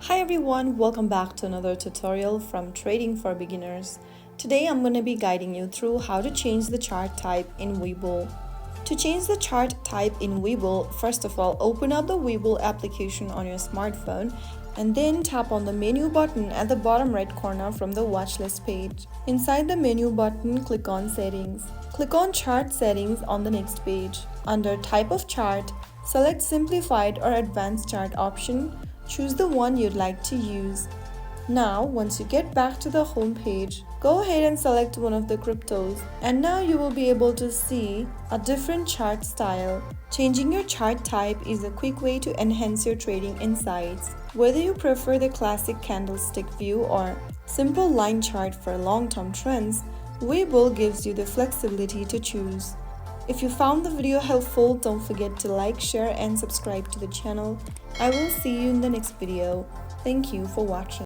Hi everyone, welcome back to another tutorial from Trading for Beginners. Today I'm going to be guiding you through how to change the chart type in Webull. To change the chart type in Webull, first of all, open up the Webull application on your smartphone and then tap on the menu button at the bottom right corner from the watchlist page. Inside the menu button, click on Settings. Click on Chart Settings on the next page. Under Type of Chart, select Simplified or Advanced Chart option. Choose the one you'd like to use. Now, once you get back to the home page, go ahead and select one of the cryptos. And now you will be able to see a different chart style. Changing your chart type is a quick way to enhance your trading insights. Whether you prefer the classic candlestick view or simple line chart for long-term trends, Webull gives you the flexibility to choose. If you found the video helpful, don't forget to like, share and subscribe to the channel. I will see you in the next video. Thank you for watching.